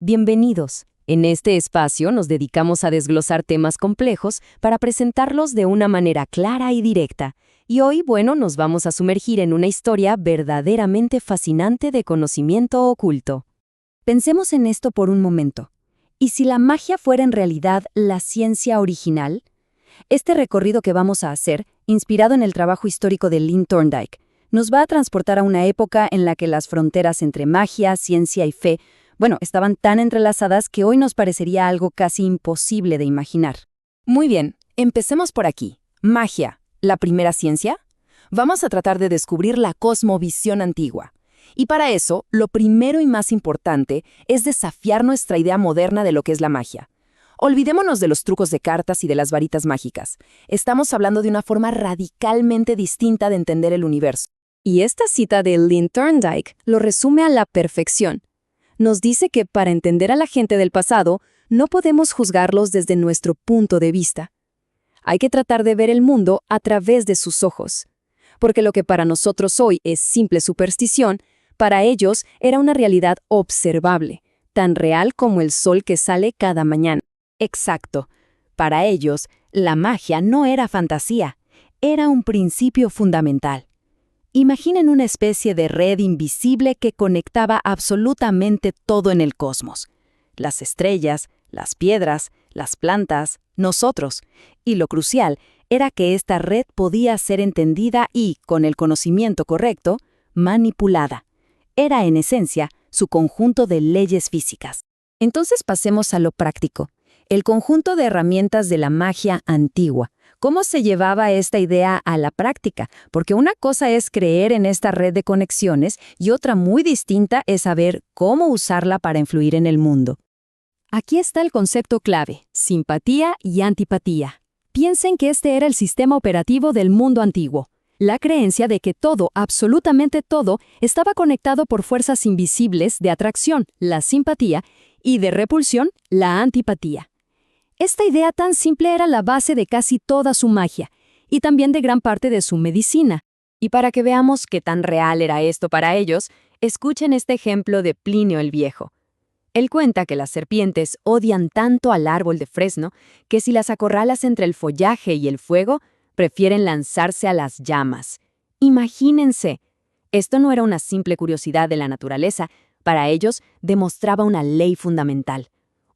Bienvenidos. En este espacio nos dedicamos a desglosar temas complejos para presentarlos de una manera clara y directa. Y hoy, nos vamos a sumergir en una historia verdaderamente fascinante de conocimiento oculto. Pensemos en esto por un momento. ¿Y si la magia fuera en realidad la ciencia original? Este recorrido que vamos a hacer, inspirado en el trabajo histórico de Lynn Thorndike, nos va a transportar a una época en la que las fronteras entre magia, ciencia y fe estaban tan entrelazadas que hoy nos parecería algo casi imposible de imaginar. Muy bien, empecemos por aquí. Magia, ¿la primera ciencia? Vamos a tratar de descubrir la cosmovisión antigua. Y para eso, lo primero y más importante es desafiar nuestra idea moderna de lo que es la magia. Olvidémonos de los trucos de cartas y de las varitas mágicas. Estamos hablando de una forma radicalmente distinta de entender el universo. Y esta cita de Lynn Thorndike lo resume a la perfección. Nos dice que para entender a la gente del pasado, no podemos juzgarlos desde nuestro punto de vista. Hay que tratar de ver el mundo a través de sus ojos. Porque lo que para nosotros hoy es simple superstición, para ellos era una realidad observable, tan real como el sol que sale cada mañana. Exacto. Para ellos, la magia no era fantasía, era un principio fundamental. Imaginen una especie de red invisible que conectaba absolutamente todo en el cosmos. Las estrellas, las piedras, las plantas, nosotros. Y lo crucial era que esta red podía ser entendida y, con el conocimiento correcto, manipulada. Era, en esencia, su conjunto de leyes físicas. Entonces pasemos a lo práctico. El conjunto de herramientas de la magia antigua. ¿Cómo se llevaba esta idea a la práctica? Porque una cosa es creer en esta red de conexiones y otra muy distinta es saber cómo usarla para influir en el mundo. Aquí está el concepto clave, simpatía y antipatía. Piensen que este era el sistema operativo del mundo antiguo. La creencia de que todo, absolutamente todo, estaba conectado por fuerzas invisibles de atracción, la simpatía, y de repulsión, la antipatía. Esta idea tan simple era la base de casi toda su magia, y también de gran parte de su medicina. Y para que veamos qué tan real era esto para ellos, escuchen este ejemplo de Plinio el Viejo. Él cuenta que las serpientes odian tanto al árbol de fresno que si las acorralas entre el follaje y el fuego, prefieren lanzarse a las llamas. Imagínense. Esto no era una simple curiosidad de la naturaleza, para ellos demostraba una ley fundamental.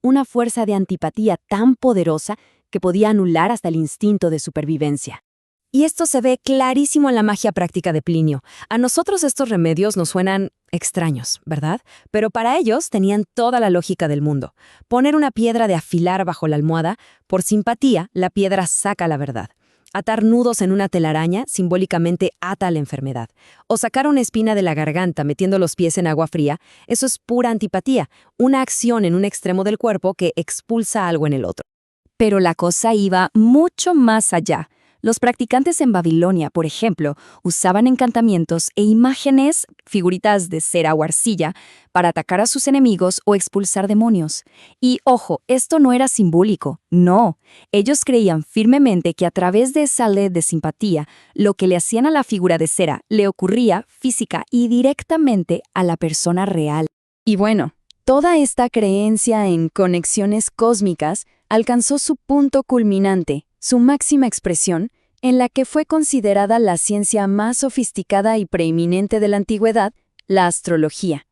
Una fuerza de antipatía tan poderosa que podía anular hasta el instinto de supervivencia. Y esto se ve clarísimo en la magia práctica de Plinio. A nosotros estos remedios nos suenan extraños, ¿verdad? Pero para ellos tenían toda la lógica del mundo. Poner una piedra de afilar bajo la almohada, por simpatía, la piedra saca la verdad. Atar nudos en una telaraña simbólicamente ata la enfermedad. O sacar una espina de la garganta metiendo los pies en agua fría, eso es pura antipatía, una acción en un extremo del cuerpo que expulsa algo en el otro. Pero la cosa iba mucho más allá. Los practicantes en Babilonia, por ejemplo, usaban encantamientos e imágenes, figuritas de cera o arcilla, para atacar a sus enemigos o expulsar demonios. Y, ojo, esto no era simbólico, no. Ellos creían firmemente que a través de esa ley de simpatía, lo que le hacían a la figura de cera le ocurría física y directamente a la persona real. Y toda esta creencia en conexiones cósmicas alcanzó su punto culminante, su máxima expresión, en la que fue considerada la ciencia más sofisticada y preeminente de la antigüedad, la astrología.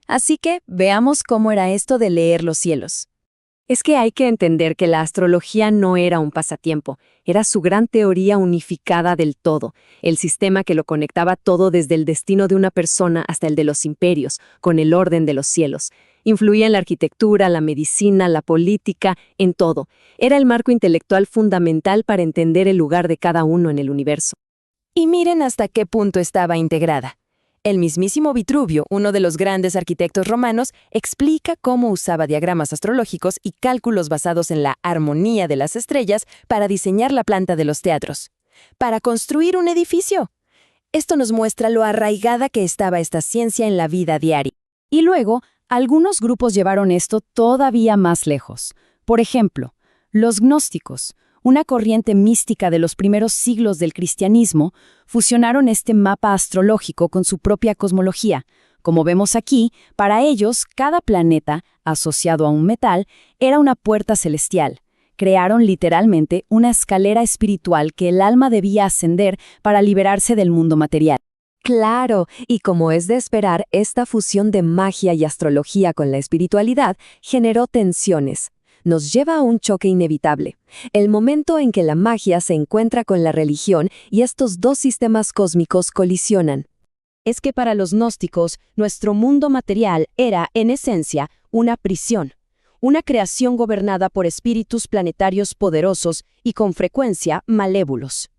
Así que veamos cómo era esto de leer los cielos. Es que hay que entender que la astrología no era un pasatiempo, era su gran teoría unificada del todo, el sistema que lo conectaba todo desde el destino de una persona hasta el de los imperios, con el orden de los cielos. Influía en la arquitectura, la medicina, la política, en todo. Era el marco intelectual fundamental para entender el lugar de cada uno en el universo. Y miren hasta qué punto estaba integrada. El mismísimo Vitruvio, uno de los grandes arquitectos romanos, explica cómo usaba diagramas astrológicos y cálculos basados en la armonía de las estrellas para diseñar la planta de los teatros. Para construir un edificio. Esto nos muestra lo arraigada que estaba esta ciencia en la vida diaria. Y luego, algunos grupos llevaron esto todavía más lejos. Por ejemplo, los gnósticos, una corriente mística de los primeros siglos del cristianismo, fusionaron este mapa astrológico con su propia cosmología, Como vemos aquí, para ellos, cada planeta, asociado a un metal, era una puerta celestial. Crearon literalmente una escalera espiritual que el alma debía ascender para liberarse del mundo material. Claro, y como es de esperar, esta fusión de magia y astrología con la espiritualidad generó tensiones. Nos lleva a un choque inevitable, el momento en que la magia se encuentra con la religión y estos dos sistemas cósmicos colisionan. Es que para los gnósticos, nuestro mundo material era, en esencia, una prisión, una creación gobernada por espíritus planetarios poderosos y con frecuencia malévolos.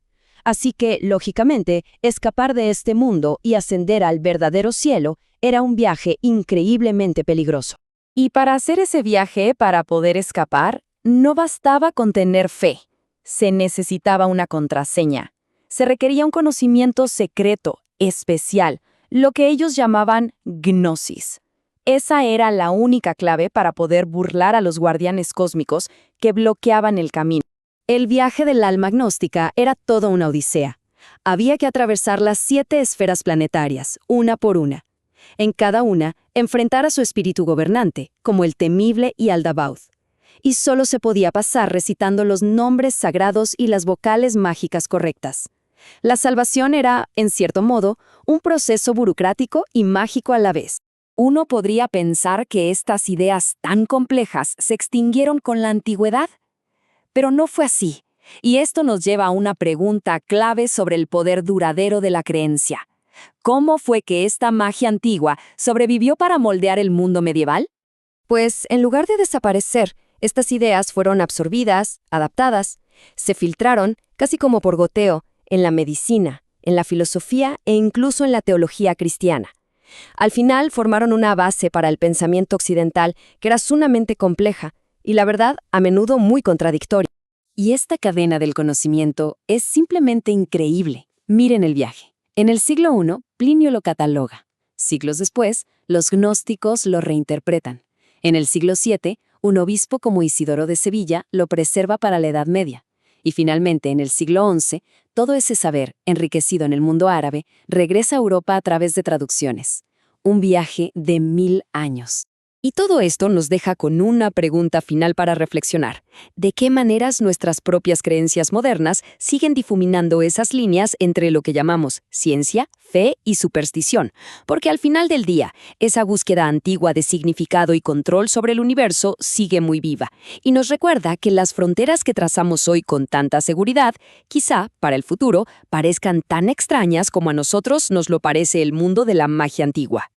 Así que, lógicamente, escapar de este mundo y ascender al verdadero cielo era un viaje increíblemente peligroso. Y para hacer ese viaje, para poder escapar, no bastaba con tener fe. Se necesitaba una contraseña. Se requería un conocimiento secreto, especial, lo que ellos llamaban gnosis. Esa era la única clave para poder burlar a los guardianes cósmicos que bloqueaban el camino. El viaje del alma gnóstica era toda una odisea. Había que atravesar las 7 esferas planetarias, una por una. En cada una, enfrentar a su espíritu gobernante, como el temible Yaldabaoth. Y solo se podía pasar recitando los nombres sagrados y las vocales mágicas correctas. La salvación era, en cierto modo, un proceso burocrático y mágico a la vez. Uno podría pensar que estas ideas tan complejas se extinguieron con la antigüedad. Pero no fue así, y esto nos lleva a una pregunta clave sobre el poder duradero de la creencia. ¿Cómo fue que esta magia antigua sobrevivió para moldear el mundo medieval? Pues, en lugar de desaparecer, estas ideas fueron absorbidas, adaptadas, se filtraron, casi como por goteo, en la medicina, en la filosofía e incluso en la teología cristiana. Al final formaron una base para el pensamiento occidental que era sumamente compleja y, la verdad, a menudo muy contradictoria. Y esta cadena del conocimiento es simplemente increíble. Miren el viaje. En el siglo I, Plinio lo cataloga. Siglos después, los gnósticos lo reinterpretan. En el siglo VII, un obispo como Isidoro de Sevilla lo preserva para la Edad Media. Y finalmente, en el siglo XI, todo ese saber, enriquecido en el mundo árabe, regresa a Europa a través de traducciones. Un viaje de 1000 años. Y todo esto nos deja con una pregunta final para reflexionar. ¿De qué maneras nuestras propias creencias modernas siguen difuminando esas líneas entre lo que llamamos ciencia, fe y superstición? Porque al final del día, esa búsqueda antigua de significado y control sobre el universo sigue muy viva y nos recuerda que las fronteras que trazamos hoy con tanta seguridad, quizá, para el futuro, parezcan tan extrañas como a nosotros nos lo parece el mundo de la magia antigua.